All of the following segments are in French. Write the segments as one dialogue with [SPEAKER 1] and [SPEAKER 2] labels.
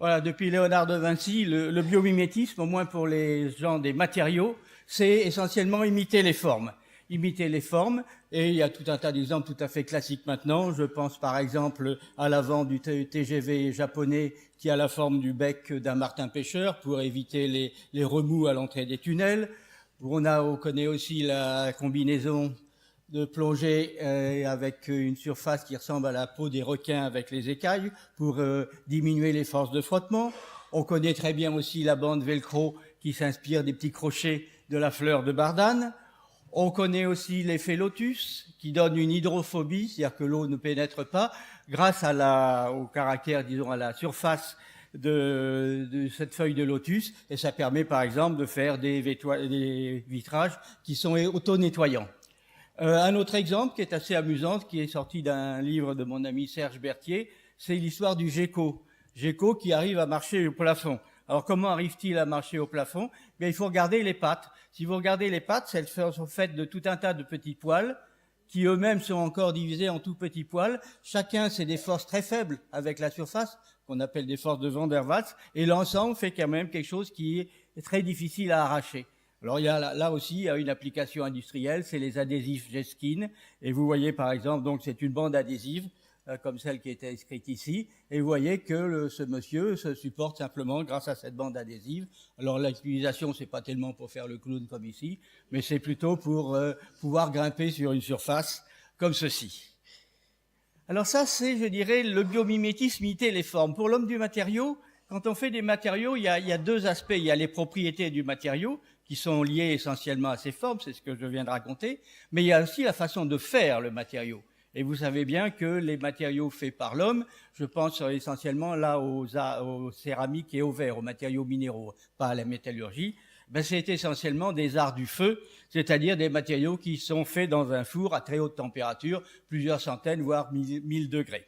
[SPEAKER 1] Voilà, depuis Léonard de Vinci, le biomimétisme, au moins pour les gens des matériaux, c'est essentiellement imiter les formes. Imiter les formes, et il y a tout un tas d'exemples tout à fait classiques maintenant. Je pense par exemple à l'avant du TGV japonais qui a la forme du bec d'un martin-pêcheur pour éviter les remous à l'entrée des tunnels. On connaît aussi la combinaison de plongée avec une surface qui ressemble à la peau des requins avec les écailles pour diminuer les forces de frottement. On connaît très bien aussi la bande velcro qui s'inspire des petits crochets de la fleur de bardane. On connaît aussi l'effet lotus qui donne une hydrophobie, c'est-à-dire que l'eau ne pénètre pas grâce au caractère, disons, à la surface de cette feuille de lotus, et ça permet par exemple de faire des vitrages qui sont auto-nettoyants. Un autre exemple qui est assez amusant, qui est sorti d'un livre de mon ami Serge Berthier, c'est l'histoire du gecko. Gecko qui arrive à marcher au plafond. Alors comment arrive-t-il à marcher au plafond? Bien, il faut regarder les pattes. Si vous regardez les pattes, elles sont faites de tout un tas de petits poils qui eux-mêmes sont encore divisés en tout petits poils. Chacun, c'est des forces très faibles avec la surface, qu'on appelle des forces de Van der Waals, et l'ensemble fait quand même quelque chose qui est très difficile à arracher. Alors, il y a là aussi, il y a une application industrielle, c'est les adhésifs Geskin. Et vous voyez, par exemple, donc c'est une bande adhésive, comme celle qui était inscrite ici. Et vous voyez que ce monsieur se supporte simplement grâce à cette bande adhésive. Alors, l'utilisation, c'est pas tellement pour faire le clown comme ici, mais c'est plutôt pour pouvoir grimper sur une surface comme ceci. Alors ça, c'est, je dirais, le biomimétisme, imiter les formes. Pour l'homme du matériau, quand on fait des matériaux, il y a deux aspects. Il y a les propriétés du matériau, qui sont liées essentiellement à ses formes, c'est ce que je viens de raconter, mais il y a aussi la façon de faire le matériau. Et vous savez bien que les matériaux faits par l'homme, je pense essentiellement là aux céramiques et aux verres, aux matériaux minéraux, pas à la métallurgie, c'est essentiellement des arts du feu, c'est-à-dire des matériaux qui sont faits dans un four à très haute température, plusieurs centaines, voire 1000 degrés.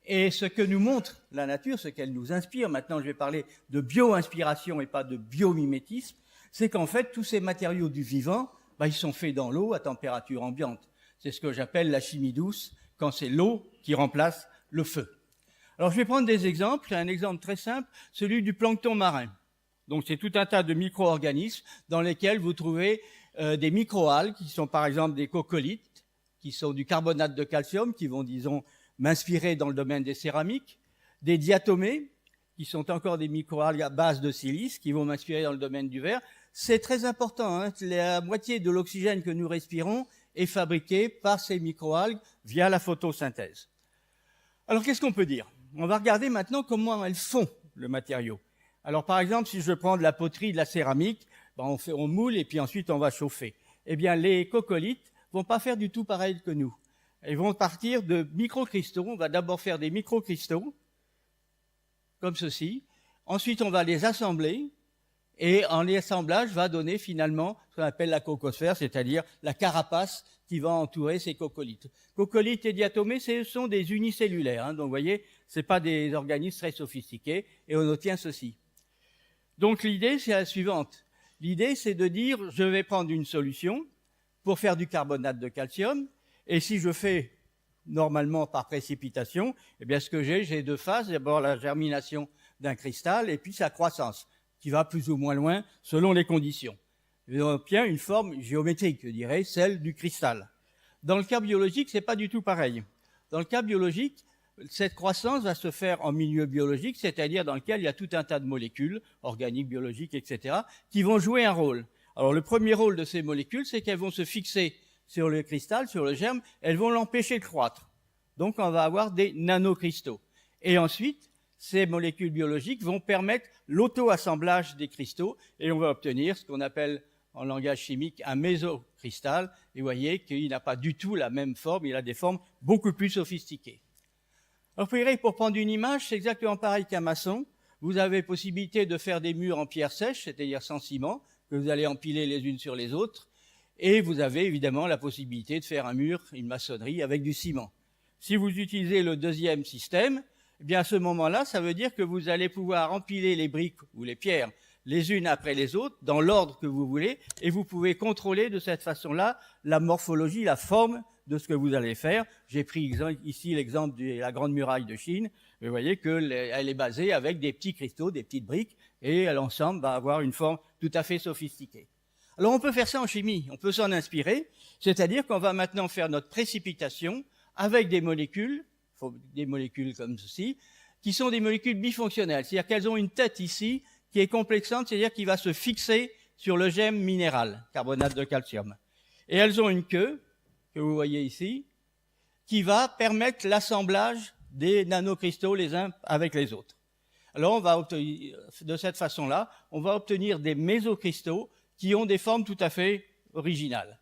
[SPEAKER 1] Et ce que nous montre la nature, ce qu'elle nous inspire, maintenant je vais parler de bio-inspiration et pas de biomimétisme, c'est qu'en fait, tous ces matériaux du vivant, ils sont faits dans l'eau à température ambiante. C'est ce que j'appelle la chimie douce, quand c'est l'eau qui remplace le feu. Alors, je vais prendre des exemples. Un exemple très simple, celui du plancton marin. Donc, c'est tout un tas de micro-organismes dans lesquels vous trouvez des microalgues, qui sont par exemple des coccolithes, qui sont du carbonate de calcium, qui vont, disons, m'inspirer dans le domaine des céramiques, des diatomées, qui sont encore des microalgues à base de silice, qui vont m'inspirer dans le domaine du verre. C'est très important, hein. La moitié de l'oxygène que nous respirons est fabriqué par ces microalgues via la photosynthèse. Alors, qu'est-ce qu'on peut dire? On va regarder maintenant comment elles font le matériau. Alors, par exemple, si je prends de la poterie, de la céramique, on moule et puis ensuite on va chauffer. Eh bien, les coccolithes vont pas faire du tout pareil que nous. Ils vont partir de microcristaux. On va d'abord faire des microcristaux, comme ceci. Ensuite, on va les assembler. Et en l'assemblage va donner finalement ce qu'on appelle la cocosphère, c'est-à-dire la carapace qui va entourer ces coccolithes. Coccolithes et diatomées, ce sont des unicellulaires. Donc, vous voyez, c'est pas des organismes très sophistiqués. Et on obtient ceci. Donc, l'idée, c'est la suivante. L'idée, c'est de dire, je vais prendre une solution pour faire du carbonate de calcium. Et si je fais normalement par précipitation, eh bien, ce que j'ai deux phases. D'abord, la germination d'un cristal et puis sa croissance, qui va plus ou moins loin selon les conditions. Et on obtient une forme géométrique, je dirais, celle du cristal. Dans le cas biologique, c'est pas du tout pareil. Dans le cas biologique, cette croissance va se faire en milieu biologique, c'est-à-dire dans lequel il y a tout un tas de molécules, organiques, biologiques, etc., qui vont jouer un rôle. Alors, le premier rôle de ces molécules, c'est qu'elles vont se fixer sur le cristal, sur le germe, elles vont l'empêcher de croître. Donc, on va avoir des nanocristaux. Et ensuite, ces molécules biologiques vont permettre l'auto-assemblage des cristaux et on va obtenir ce qu'on appelle en langage chimique un mésocristal. Et vous voyez qu'il n'a pas du tout la même forme, il a des formes beaucoup plus sophistiquées. Alors, vous verrez, pour prendre une image, c'est exactement pareil qu'un maçon. Vous avez possibilité de faire des murs en pierre sèche, c'est-à-dire sans ciment, que vous allez empiler les unes sur les autres. Et vous avez évidemment la possibilité de faire un mur, une maçonnerie avec du ciment. Si vous utilisez le deuxième système, eh bien à ce moment-là, ça veut dire que vous allez pouvoir empiler les briques ou les pierres les unes après les autres, dans l'ordre que vous voulez, et vous pouvez contrôler de cette façon-là la morphologie, la forme de ce que vous allez faire. J'ai pris ici l'exemple de la Grande Muraille de Chine. Vous voyez qu'elle est basée avec des petits cristaux, des petites briques, et l'ensemble va avoir une forme tout à fait sophistiquée. Alors on peut faire ça en chimie, on peut s'en inspirer, c'est-à-dire qu'on va maintenant faire notre précipitation avec des molécules comme ceci, qui sont des molécules bifonctionnelles, c'est-à-dire qu'elles ont une tête ici qui est complexante, c'est-à-dire qui va se fixer sur le gemme minéral, carbonate de calcium. Et elles ont une queue, que vous voyez ici, qui va permettre l'assemblage des nanocristaux les uns avec les autres. Alors on va obtenir, de cette façon-là, on va obtenir des mésocristaux qui ont des formes tout à fait originales.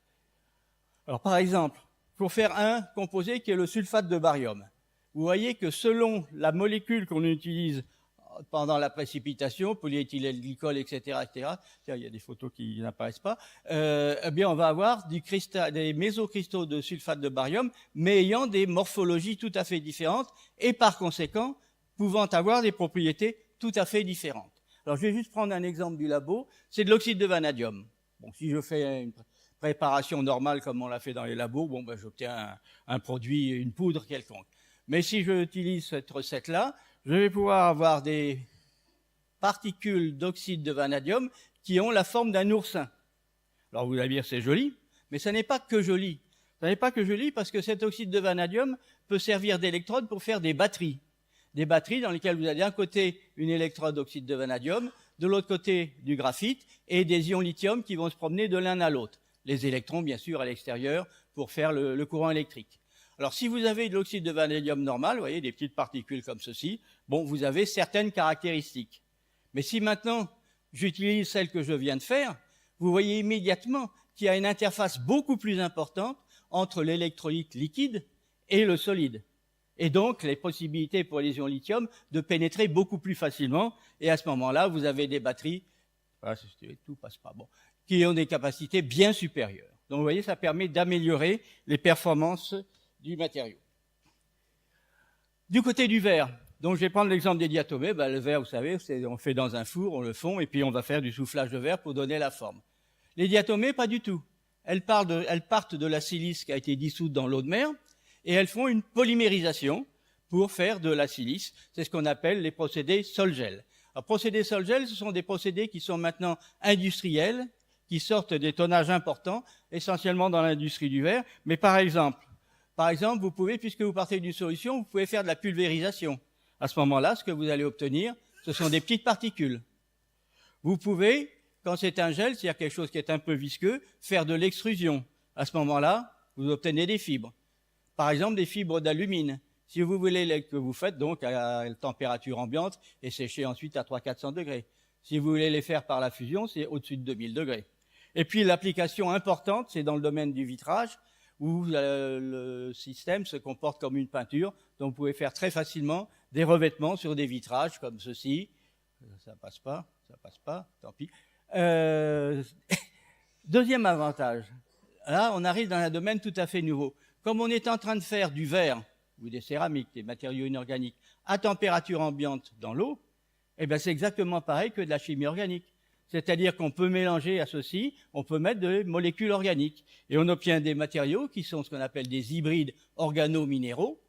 [SPEAKER 1] Alors par exemple, pour faire un composé qui est le sulfate de barium, vous voyez que selon la molécule qu'on utilise pendant la précipitation, polyéthylène-glycol, etc., tiens, il y a des photos qui n'apparaissent pas, eh bien on va avoir des mésocristaux de sulfate de barium, mais ayant des morphologies tout à fait différentes et par conséquent pouvant avoir des propriétés tout à fait différentes. Alors, je vais juste prendre un exemple du labo. C'est de l'oxyde de vanadium. Bon, si je fais une préparation normale comme on l'a fait dans les labos, bon, ben, j'obtiens un produit, une poudre quelconque. Mais si je utilise cette recette-là, je vais pouvoir avoir des particules d'oxyde de vanadium qui ont la forme d'un oursin. Alors, vous allez dire, c'est joli, mais ça n'est pas que joli. Ça n'est pas que joli parce que cet oxyde de vanadium peut servir d'électrode pour faire des batteries. Des batteries dans lesquelles vous avez d'un côté une électrode d'oxyde de vanadium, de l'autre côté du graphite, et des ions lithium qui vont se promener de l'un à l'autre. Les électrons, bien sûr, à l'extérieur, pour faire le courant électrique. Alors, si vous avez de l'oxyde de vanadium normal, vous voyez, des petites particules comme ceci, bon, vous avez certaines caractéristiques. Mais si maintenant, j'utilise celle que je viens de faire, vous voyez immédiatement qu'il y a une interface beaucoup plus importante entre l'électrolyte liquide et le solide. Et donc, les possibilités pour les ions lithium de pénétrer beaucoup plus facilement. Et à ce moment-là, vous avez des batteries, tout passe pas bon, qui ont des capacités bien supérieures. Donc, vous voyez, ça permet d'améliorer les performances du matériau. Du côté du verre, donc je vais prendre l'exemple des diatomées. Ben, le verre, vous savez, on fait dans un four, on le fond, et puis on va faire du soufflage de verre pour donner la forme. Les diatomées, pas du tout. Elles partent de la silice qui a été dissoute dans l'eau de mer, et elles font une polymérisation pour faire de la silice. C'est ce qu'on appelle les procédés Sol-Gel. Alors, procédés Sol-Gel, ce sont des procédés qui sont maintenant industriels, qui sortent des tonnages importants, essentiellement dans l'industrie du verre. Mais par exemple, vous pouvez, puisque vous partez d'une solution, vous pouvez faire de la pulvérisation. À ce moment-là, ce que vous allez obtenir, ce sont des petites particules. Vous pouvez, quand c'est un gel, c'est-à-dire quelque chose qui est un peu visqueux, faire de l'extrusion. À ce moment-là, vous obtenez des fibres. Par exemple, des fibres d'alumine. Si vous voulez que vous faites donc à température ambiante et sécher ensuite à 300-400 degrés. Si vous voulez les faire par la fusion, c'est au-dessus de 2000 degrés. Et puis l'application importante, c'est dans le domaine du vitrage, où le système se comporte comme une peinture. Donc vous pouvez faire très facilement des revêtements sur des vitrages comme ceci. Ça passe pas, tant pis. Deuxième avantage, là on arrive dans un domaine tout à fait nouveau. Comme on est en train de faire du verre ou des céramiques, des matériaux inorganiques, à température ambiante dans l'eau, eh bien c'est exactement pareil que de la chimie organique. C'est-à-dire qu'on peut mélanger à ceci, on peut mettre des molécules organiques. Et on obtient des matériaux qui sont ce qu'on appelle des hybrides organo-minéraux,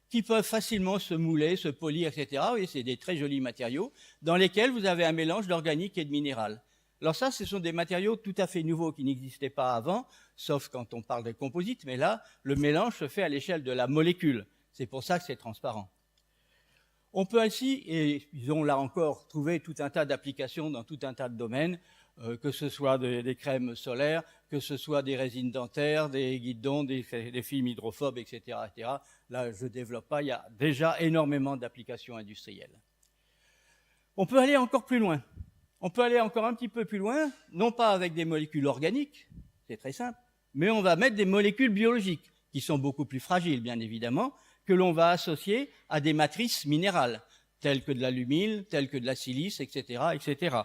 [SPEAKER 1] qui peuvent facilement se mouler, se polir, etc. Et c'est des très jolis matériaux dans lesquels vous avez un mélange d'organique et de minéral. Alors ça, ce sont des matériaux tout à fait nouveaux qui n'existaient pas avant, sauf quand on parle de composites, mais là, le mélange se fait à l'échelle de la molécule. C'est pour ça que c'est transparent. On peut ainsi, et ils ont là encore trouvé tout un tas d'applications dans tout un tas de domaines, que ce soit des crèmes solaires, que ce soit des résines dentaires, des guidons, des films hydrophobes, etc., etc. Là, je ne développe pas, il y a déjà énormément d'applications industrielles. On peut aller encore plus loin. On peut aller encore un petit peu plus loin, non pas avec des molécules organiques, c'est très simple, mais on va mettre des molécules biologiques, qui sont beaucoup plus fragiles, bien évidemment, que l'on va associer à des matrices minérales, telles que de l'alumine, telles que de la silice, etc., etc.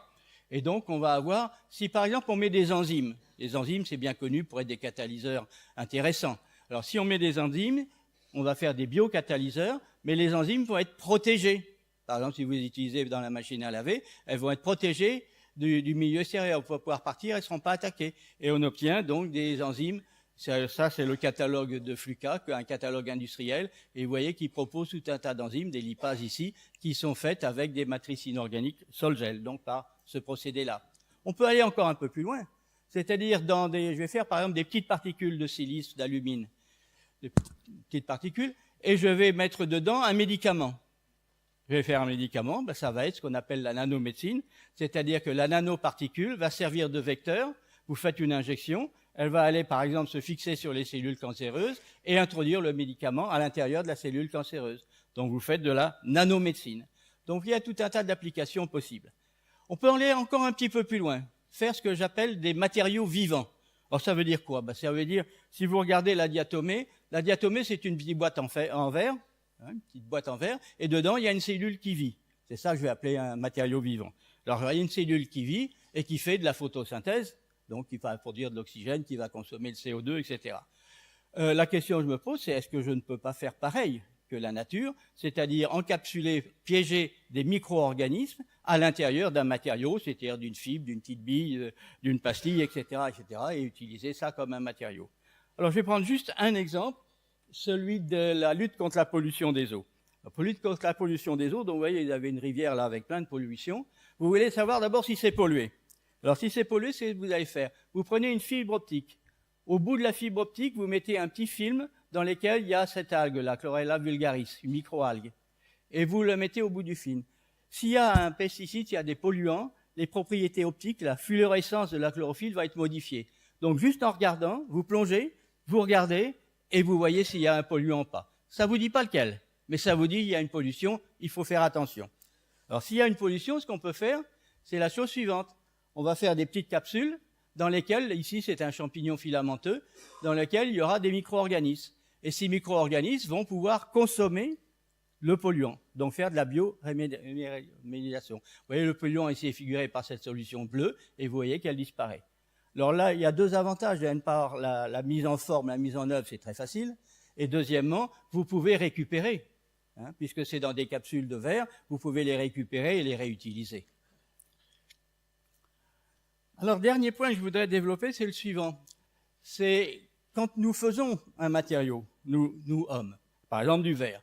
[SPEAKER 1] Et donc, on va avoir, si par exemple on met des enzymes, les enzymes, c'est bien connu pour être des catalyseurs intéressants. Alors, si on met des enzymes, on va faire des biocatalyseurs, mais les enzymes vont être protégées. Par exemple, si vous les utilisez dans la machine à laver, elles vont être protégées du milieu extérieur. Pour pouvoir partir, elles ne seront pas attaquées. Et on obtient donc des enzymes. Ça, c'est le catalogue de Fluca, un catalogue industriel. Et vous voyez qu'il propose tout un tas d'enzymes, des lipases ici, qui sont faites avec des matrices inorganiques Sol-Gel, donc par ce procédé-là. On peut aller encore un peu plus loin. C'est-à-dire je vais faire par exemple des petites particules de silice, d'alumine, des petites particules, et je vais mettre dedans un médicament. Je vais faire un médicament, ça va être ce qu'on appelle la nanomédecine, c'est-à-dire que la nanoparticule va servir de vecteur, vous faites une injection, elle va aller par exemple se fixer sur les cellules cancéreuses et introduire le médicament à l'intérieur de la cellule cancéreuse. Donc vous faites de la nanomédecine. Donc il y a tout un tas d'applications possibles. On peut aller encore un petit peu plus loin, faire ce que j'appelle des matériaux vivants. Alors ça veut dire quoi? Ça veut dire, si vous regardez la diatomée c'est une petite boîte en verre, une petite boîte en verre, et dedans il y a une cellule qui vit. C'est ça que je vais appeler un matériau vivant. Alors il y a une cellule qui vit et qui fait de la photosynthèse, donc qui va produire de l'oxygène, qui va consommer le CO2, etc. La question que je me pose, c'est est-ce que je ne peux pas faire pareil que la nature, c'est-à-dire encapsuler, piéger des micro-organismes à l'intérieur d'un matériau, c'est-à-dire d'une fibre, d'une petite bille, d'une pastille, etc., et utiliser ça comme un matériau. Alors je vais prendre juste un exemple, celui de la lutte contre la pollution des eaux. La lutte contre la pollution des eaux, donc vous voyez, vous avez une rivière là avec plein de pollution. Vous voulez savoir d'abord si c'est pollué. Alors si c'est pollué, c'est ce que vous allez faire. Vous prenez une fibre optique. Au bout de la fibre optique, vous mettez un petit film dans lequel il y a cette algue, la Chlorella vulgaris, une microalgue. Et vous le mettez au bout du film. S'il y a un pesticide, s'il y a des polluants, les propriétés optiques, la fluorescence de la chlorophylle va être modifiée. Donc juste en regardant, vous plongez, vous regardez, et vous voyez s'il y a un polluant ou pas. Ça ne vous dit pas lequel, mais ça vous dit qu'il y a une pollution, il faut faire attention. Alors s'il y a une pollution, ce qu'on peut faire, c'est la chose suivante. On va faire des petites capsules dans lesquelles, ici c'est un champignon filamenteux, dans lesquelles il y aura des micro-organismes. Et ces micro-organismes vont pouvoir consommer le polluant, donc faire de la biorémédiation. Vous voyez, le polluant ici est figuré par cette solution bleue, et vous voyez qu'elle disparaît. Alors là, il y a deux avantages. D'une part, la mise en forme, la mise en œuvre, c'est très facile. Et deuxièmement, vous pouvez récupérer, puisque c'est dans des capsules de verre, vous pouvez les récupérer et les réutiliser. Alors, dernier point que je voudrais développer, c'est le suivant. C'est quand nous faisons un matériau, nous hommes, par exemple du verre,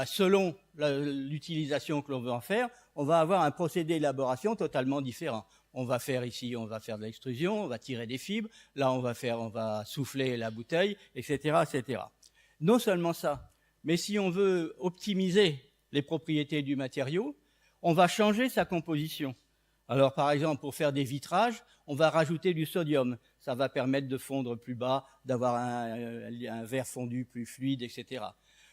[SPEAKER 1] selon l'utilisation que l'on veut en faire, on va avoir un procédé d'élaboration totalement différent. On va faire ici, on va faire de l'extrusion, on va tirer des fibres, là on va souffler la bouteille, etc., etc. Non seulement ça, mais si on veut optimiser les propriétés du matériau, on va changer sa composition. Alors par exemple, pour faire des vitrages, on va rajouter du sodium. Ça va permettre de fondre plus bas, d'avoir un verre fondu plus fluide, etc.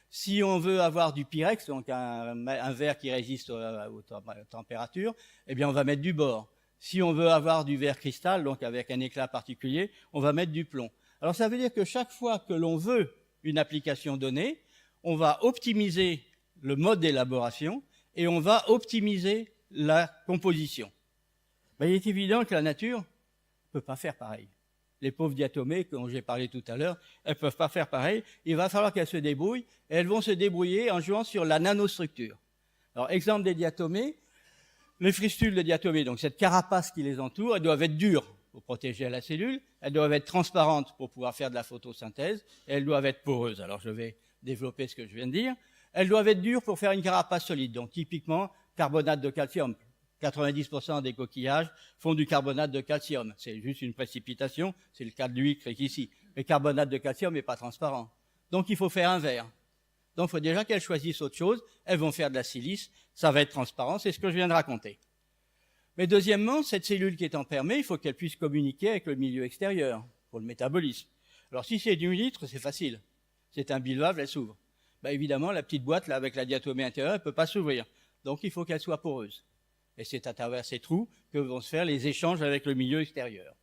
[SPEAKER 1] Si on veut avoir du pyrex, donc un verre qui résiste aux températures, eh bien on va mettre du bore. Si on veut avoir du verre cristal, donc avec un éclat particulier, on va mettre du plomb. Alors ça veut dire que chaque fois que l'on veut une application donnée, on va optimiser le mode d'élaboration et on va optimiser la composition. Ben, il est évident que la nature ne peut pas faire pareil. Les pauvres diatomées, dont j'ai parlé tout à l'heure, elles ne peuvent pas faire pareil. Il va falloir qu'elles se débrouillent, et elles vont se débrouiller en jouant sur la nanostructure. Alors, exemple des diatomées, les fristules de diatomées, donc cette carapace qui les entoure, elles doivent être dures pour protéger la cellule, elles doivent être transparentes pour pouvoir faire de la photosynthèse, et elles doivent être poreuses. Alors, je vais développer ce que je viens de dire. Elles doivent être dures pour faire une carapace solide, donc typiquement carbonate de calcium. 90% des coquillages font du carbonate de calcium. C'est juste une précipitation, c'est le cas de l'huître ici. Le carbonate de calcium n'est pas transparent. Donc il faut faire un verre. Donc il faut déjà qu'elles choisissent autre chose. Elles vont faire de la silice, ça va être transparent, c'est ce que je viens de raconter. Mais deuxièmement, cette cellule qui est enfermée, il faut qu'elle puisse communiquer avec le milieu extérieur pour le métabolisme. Alors si c'est du litre, c'est facile. C'est un bivalve, elle s'ouvre. Ben, évidemment, la petite boîte là avec la diatomée intérieure, elle ne peut pas s'ouvrir. Donc il faut qu'elle soit poreuse. Et c'est à travers ces trous que vont se faire les échanges avec le milieu extérieur.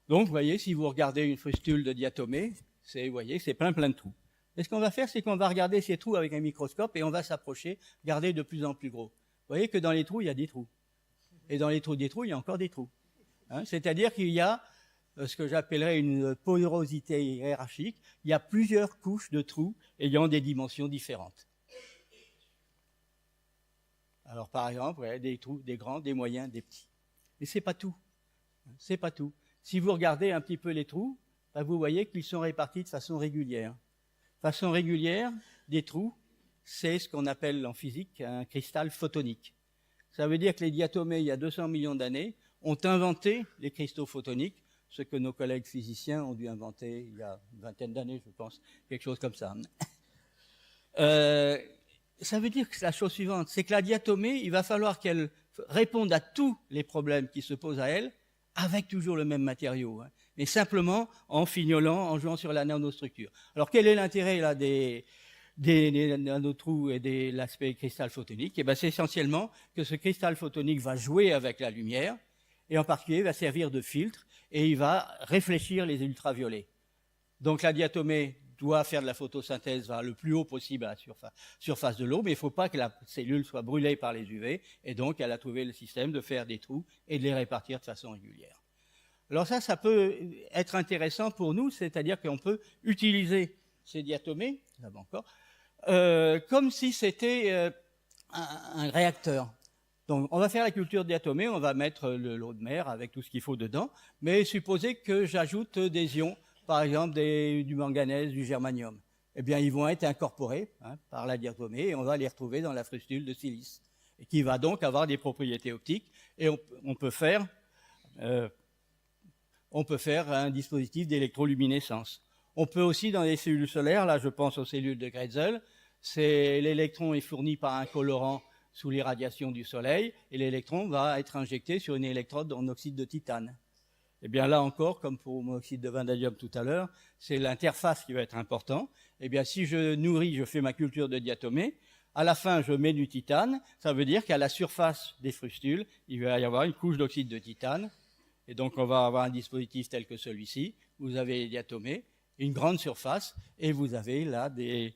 [SPEAKER 1] Donc, vous voyez, si vous regardez une frustule de diatomée, vous voyez, c'est plein de trous. Et ce qu'on va faire, c'est qu'on va regarder ces trous avec un microscope et on va s'approcher, regarder de plus en plus gros. Vous voyez que dans les trous, il y a des trous. Et dans les trous des trous, il y a encore des trous. C'est-à-dire qu'il y a ce que j'appellerais une porosité hiérarchique. Il y a plusieurs couches de trous ayant des dimensions différentes. Alors, par exemple, des trous, des grands, des moyens, des petits. Mais c'est pas tout. C'est pas tout. Si vous regardez un petit peu les trous, ben vous voyez qu'ils sont répartis de façon régulière. Façon régulière, des trous, c'est ce qu'on appelle en physique un cristal photonique. Ça veut dire que les diatomées, il y a 200 millions d'années, ont inventé les cristaux photoniques, ce que nos collègues physiciens ont dû inventer il y a une vingtaine d'années, je pense, quelque chose comme ça. Ça veut dire que c'est la chose suivante, c'est que la diatomée, il va falloir qu'elle réponde à tous les problèmes qui se posent à elle, avec toujours le même matériau, hein, mais simplement en fignolant, en jouant sur la nanostructure. Alors quel est l'intérêt là des nanotrous et de l'aspect cristal photonique? Eh ben, c'est essentiellement que ce cristal photonique va jouer avec la lumière, et en particulier va servir de filtre, et il va réfléchir les ultraviolets. Donc la diatomée doit faire de la photosynthèse le plus haut possible à la surface de l'eau, mais il ne faut pas que la cellule soit brûlée par les UV, et donc elle a trouvé le système de faire des trous et de les répartir de façon régulière. Alors ça peut être intéressant pour nous, c'est-à-dire qu'on peut utiliser ces diatomées, là-bas encore, comme si c'était un réacteur. Donc on va faire la culture de diatomées, on va mettre l'eau de mer avec tout ce qu'il faut dedans, mais supposez que j'ajoute des ions, par exemple du manganèse, du germanium. Eh bien, ils vont être incorporés par la diatomée et on va les retrouver dans la frustule de silice, et qui va donc avoir des propriétés optiques. Et on peut faire un dispositif d'électroluminescence. On peut aussi, dans les cellules solaires, là je pense aux cellules de Grätzel, l'électron est fourni par un colorant sous l'irradiation du soleil, et l'électron va être injecté sur une électrode en oxyde de titane. Eh bien là encore, comme pour l'oxyde de vanadium tout à l'heure, c'est l'interface qui va être important. Eh bien si je fais ma culture de diatomée, à la fin je mets du titane, ça veut dire qu'à la surface des frustules, il va y avoir une couche d'oxyde de titane, et donc on va avoir un dispositif tel que celui-ci. Vous avez les diatomées, une grande surface, et vous avez là des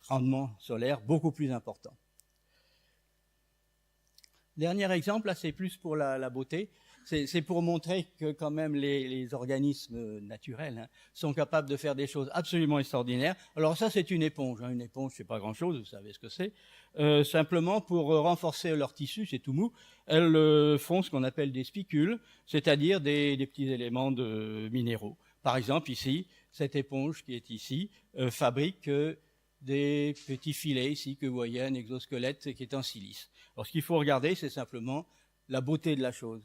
[SPEAKER 1] rendements solaires beaucoup plus importants. Dernier exemple, là c'est plus pour la beauté. C'est pour montrer que quand même les organismes naturels sont capables de faire des choses absolument extraordinaires. Alors ça, c'est une éponge. Une éponge, c'est pas grand-chose, vous savez ce que c'est. Simplement, pour renforcer leur tissu, c'est tout mou, elles font ce qu'on appelle des spicules, c'est-à-dire des petits éléments minéraux. Par exemple, ici, cette éponge qui est ici fabrique des petits filets ici que vous voyez, un exosquelette qui est en silice. Alors ce qu'il faut regarder, c'est simplement la beauté de la chose.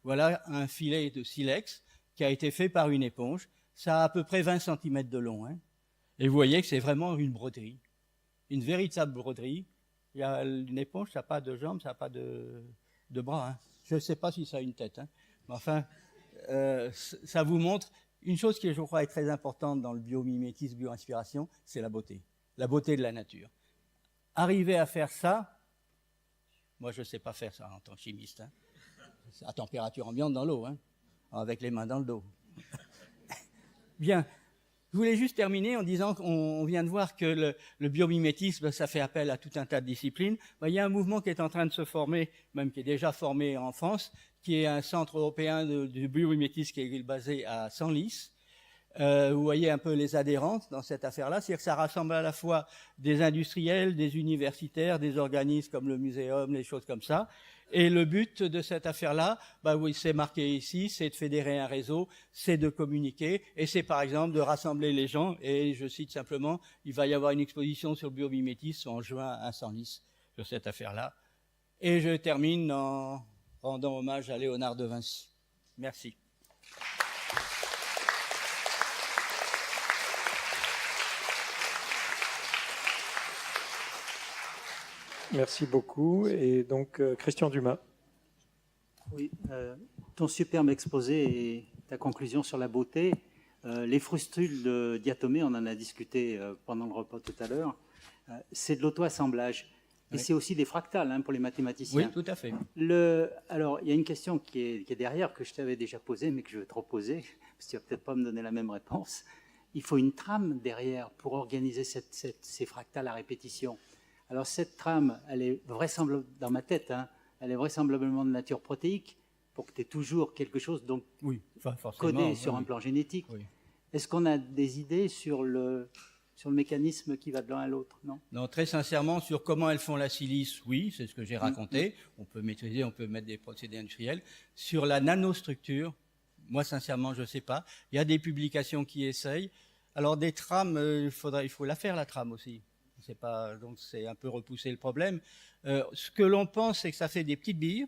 [SPEAKER 1] Voilà un filet de silex qui a été fait par une éponge. Ça a à peu près 20 cm de long. Et vous voyez que c'est vraiment une broderie. Une véritable broderie. Il y a une éponge, ça n'a pas de jambes, ça n'a pas de bras. Je ne sais pas si ça a une tête. Mais enfin, ça vous montre une chose qui, je crois, est très importante dans le biomimétisme, bioinspiration, c'est la beauté. La beauté de la nature. Arriver à faire ça, moi je ne sais pas faire ça en tant que chimiste. À température ambiante dans l'eau, avec les mains dans le dos. Bien, je voulais juste terminer en disant qu'on vient de voir que le biomimétisme, ça fait appel à tout un tas de disciplines. Il y a un mouvement qui est en train de se former, même qui est déjà formé en France, qui est un centre européen de biomimétisme qui est basé à Senlis. Vous voyez un peu les adhérents dans cette affaire-là, c'est-à-dire que ça rassemble à la fois des industriels, des universitaires, des organismes comme le muséum, les choses comme ça. Et le but de cette affaire-là, oui, c'est marqué ici, c'est de fédérer un réseau, c'est de communiquer, et c'est par exemple de rassembler les gens. Et je cite simplement, il va y avoir une exposition sur le biomimétisme en juin à Senlis sur cette affaire-là. Et je termine en rendant hommage à Léonard de Vinci. Merci.
[SPEAKER 2] Merci beaucoup. Et donc, Christian Dumas.
[SPEAKER 3] Oui, ton superbe exposé et ta conclusion sur la beauté. Les frustules de diatomée, on en a discuté pendant le repas tout à l'heure, c'est de l'auto-assemblage. Et oui. C'est aussi des fractales pour les mathématiciens.
[SPEAKER 1] Oui, tout à fait.
[SPEAKER 3] Alors, il y a une question qui est derrière, que je t'avais déjà posée, mais que je vais te reposer, parce que tu ne vas peut-être pas me donner la même réponse. Il faut une trame derrière pour organiser ces fractales à répétition. Alors cette trame, elle est vraisemblablement, dans ma tête, elle est vraisemblablement de nature protéique, pour que tu aies toujours quelque chose donc
[SPEAKER 1] oui,
[SPEAKER 3] codé sur un plan génétique.
[SPEAKER 1] Oui.
[SPEAKER 3] Est-ce qu'on a des idées sur sur le mécanisme qui va de l'un à l'autre, non?
[SPEAKER 1] Non, très sincèrement, sur comment elles font la silice, oui, c'est ce que j'ai raconté. On peut maîtriser, on peut mettre des procédés industriels. Sur la nanostructure, moi, sincèrement, je ne sais pas. Il y a des publications qui essayent. Alors, des trames, il faut la faire, la trame aussi. C'est pas, donc, c'est un peu repousser le problème. Ce que l'on pense, c'est que ça fait des petites billes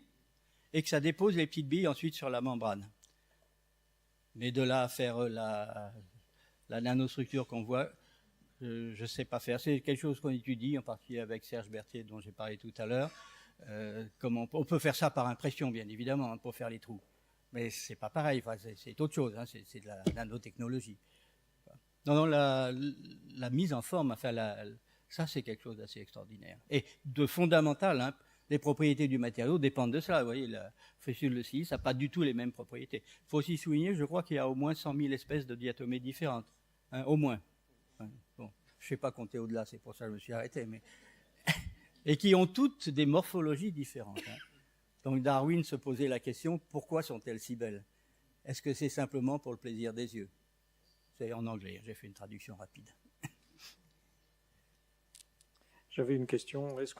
[SPEAKER 1] et que ça dépose les petites billes ensuite sur la membrane. Mais de là à faire la nanostructure qu'on voit, je ne sais pas faire. C'est quelque chose qu'on étudie, en particulier avec Serge Berthier, dont j'ai parlé tout à l'heure. On peut faire ça par impression, bien évidemment, hein, pour faire les trous. Mais c'est pas pareil, enfin, c'est autre chose, hein, c'est de la nanotechnologie. Non, la mise en forme, enfin, ça c'est quelque chose d'assez extraordinaire. Et de fondamental, hein, les propriétés du matériau dépendent de ça. Vous voyez, la fissure de silice n'a pas du tout les mêmes propriétés. Il faut aussi souligner, je crois qu'il y a au moins 100 000 espèces de diatomées différentes, hein, au moins. Bon, je ne sais pas compter au-delà, c'est pour ça que je me suis arrêté. Mais et qui ont toutes des morphologies différentes. Hein. Donc Darwin se posait la question, pourquoi sont-elles si belles? Est-ce que c'est simplement pour le plaisir des yeux? C'est en anglais, j'ai fait une traduction rapide.
[SPEAKER 2] J'avais une question. Est-ce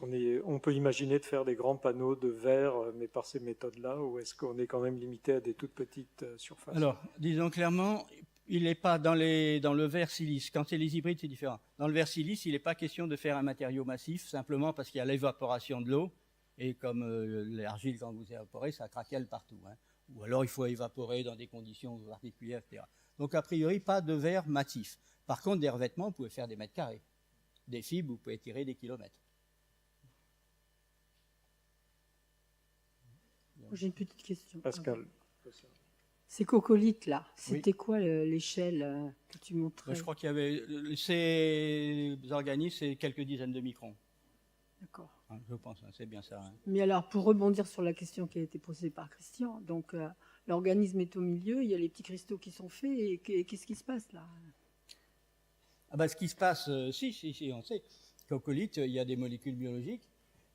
[SPEAKER 2] on peut imaginer de faire des grands panneaux de verre, mais par ces méthodes-là, ou est-ce qu'on est quand même limité à des toutes petites surfaces?
[SPEAKER 1] Alors, disons clairement, il n'est pas dans le verre silice. Quand c'est les hybrides, c'est différent. Dans le verre silice, il n'est pas question de faire un matériau massif, simplement parce qu'il y a l'évaporation de l'eau, et comme l'argile, quand vous évaporez, ça craquelle partout. Hein. Ou alors, il faut évaporer dans des conditions particulières, etc. Donc, a priori, pas de verre massif. Par contre, des revêtements, vous pouvez faire des mètres carrés. Des fibres, vous pouvez tirer des kilomètres.
[SPEAKER 4] J'ai une petite question.
[SPEAKER 2] Pascal.
[SPEAKER 4] Ces coccolithes là,
[SPEAKER 1] Oui.
[SPEAKER 4] c'était quoi l'échelle que tu montrais?
[SPEAKER 1] Je crois qu'il y avait ces organismes, c'est quelques dizaines de microns.
[SPEAKER 4] D'accord.
[SPEAKER 1] Hein, je pense, hein, c'est bien ça. Hein.
[SPEAKER 4] Mais alors, pour rebondir sur la question qui a été posée par Christian, donc l'organisme est au milieu, il y a les petits cristaux qui sont faits, et qu'est-ce qui se passe là?
[SPEAKER 1] Ah bah, ce qui se passe, si, on sait. Coccolithe, il y a des molécules biologiques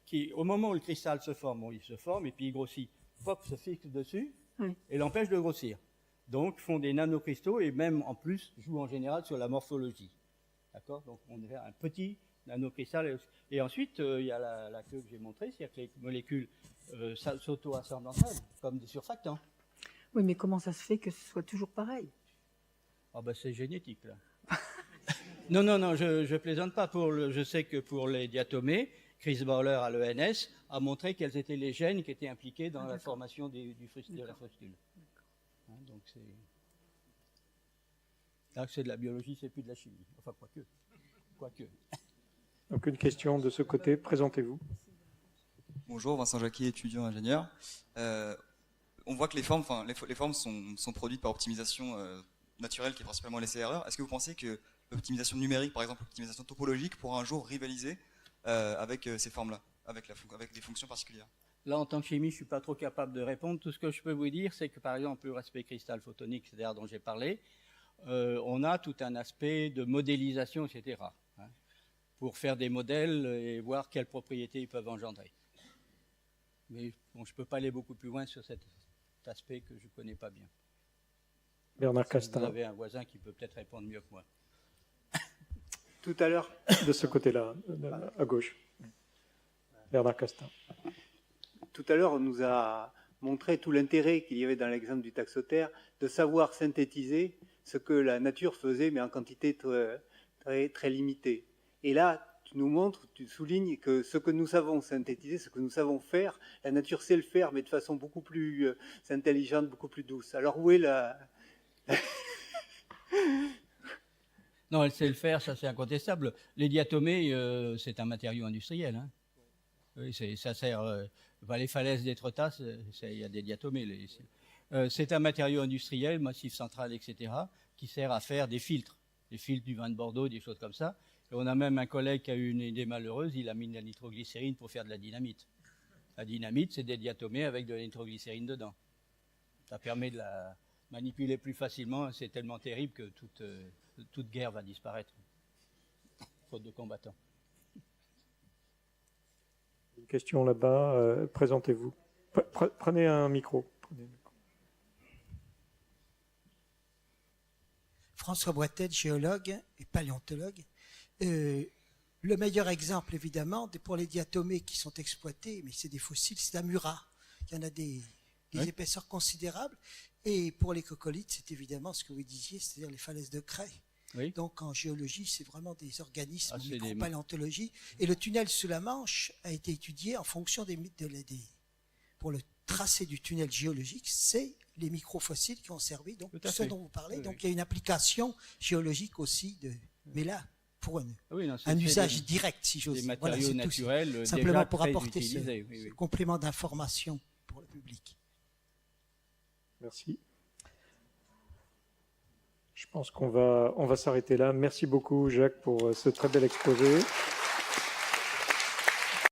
[SPEAKER 1] qui, au moment où le cristal se forme, bon, il se forme et puis il grossit, pop, se fixe dessus
[SPEAKER 4] Oui.
[SPEAKER 1] et l'empêche de grossir. Donc, font des nanocristaux et même en plus jouent en général sur la morphologie. D'accord? Donc, on a un petit nanocristal. Et ensuite, il y a la queue que j'ai montrée, c'est-à-dire que les molécules s'auto-assemblent entre elles, comme des surfactants.
[SPEAKER 4] Oui, mais comment ça se fait que ce soit toujours pareil?
[SPEAKER 1] Ah bah c'est génétique là. Non, je plaisante pas. Je sais que pour les diatomées, Chris Bowler à l'ENS a montré quels étaient les gènes qui étaient impliqués dans la formation de la frustule. Hein, donc là, c'est de la biologie, c'est plus de la chimie. Enfin, quoique.
[SPEAKER 2] Donc une question de ce côté, présentez-vous.
[SPEAKER 5] Bonjour, Vincent Jacquier, étudiant ingénieur. On voit que les formes sont produites par optimisation naturelle, qui est principalement l'essai-erreur. Est-ce que vous pensez que l'optimisation numérique, par exemple l'optimisation topologique, pourra un jour rivaliser avec ces formes-là, avec des fonctions particulières?
[SPEAKER 1] Là, en tant que chimiste, je ne suis pas trop capable de répondre. Tout ce que je peux vous dire, c'est que, par exemple, le aspect cristal photonique, c'est-à-dire dont j'ai parlé, on a tout un aspect de modélisation, etc., hein, pour faire des modèles et voir quelles propriétés ils peuvent engendrer. Mais bon, je ne peux pas aller beaucoup plus loin sur cet aspect que je ne connais pas bien.
[SPEAKER 2] Bernard Castin.
[SPEAKER 1] Vous avez un voisin qui peut peut-être répondre mieux que moi.
[SPEAKER 3] Tout à l'heure,
[SPEAKER 2] De ce côté-là, à gauche. Bernard Castin.
[SPEAKER 6] Tout à l'heure, on nous a montré tout l'intérêt qu'il y avait dans l'exemple du taxotère de savoir synthétiser ce que la nature faisait, mais en quantité très, très limitée. Et là, tu nous montres, tu soulignes que ce que nous savons synthétiser, ce que nous savons faire, la nature sait le faire, mais de façon beaucoup plus intelligente, beaucoup plus douce. Alors où est la...
[SPEAKER 1] Non, elle sait le faire, ça c'est incontestable. Les diatomées, c'est un matériau industriel. Hein. Oui, ça sert. Les falaises d'Étretat, il y a des diatomées. C'est un matériau industriel, massif central, etc., qui sert à faire des filtres du vin de Bordeaux, des choses comme ça. Et on a même un collègue qui a eu une idée malheureuse, il a mis de la nitroglycérine pour faire de la dynamite. La dynamite, c'est des diatomées avec de la nitroglycérine dedans. Ça permet de la manipuler plus facilement. C'est tellement terrible que toute guerre va disparaître, faute de combattants.
[SPEAKER 2] Une question là-bas, présentez-vous. Prenez un micro.
[SPEAKER 7] François Boitet, géologue et paléontologue. Le meilleur exemple, évidemment, pour les diatomées qui sont exploités, mais c'est des fossiles, c'est Amura. Il y en a des épaisseurs considérables. Et pour les coccolithes, c'est évidemment ce que vous disiez, c'est-à-dire les falaises de craie.
[SPEAKER 1] Oui.
[SPEAKER 7] Donc en géologie, c'est vraiment des organismes en
[SPEAKER 1] c'est des-
[SPEAKER 7] micropaléontologie. Et le tunnel sous la Manche a été étudié en fonction pour le tracé du tunnel géologique, c'est les microfossiles qui ont servi, donc
[SPEAKER 1] Tout à
[SPEAKER 7] ce
[SPEAKER 1] fait.
[SPEAKER 7] dont vous parlez.
[SPEAKER 1] Oui,
[SPEAKER 7] Donc
[SPEAKER 1] oui.
[SPEAKER 7] il y a une application géologique aussi, mais là, pour
[SPEAKER 1] Oui, non,
[SPEAKER 7] un
[SPEAKER 1] c'est
[SPEAKER 7] usage
[SPEAKER 1] des-
[SPEAKER 7] direct, si j'ose
[SPEAKER 1] des
[SPEAKER 7] dire.
[SPEAKER 1] matériaux
[SPEAKER 7] c'est tout.
[SPEAKER 1] naturels
[SPEAKER 7] Simplement
[SPEAKER 1] déjà
[SPEAKER 7] pour
[SPEAKER 1] très
[SPEAKER 7] apporter
[SPEAKER 1] utilisés,
[SPEAKER 7] ce complément d'information pour le public.
[SPEAKER 2] Merci. Je pense qu'on va s'arrêter là. Merci beaucoup, Jacques, pour ce très bel exposé.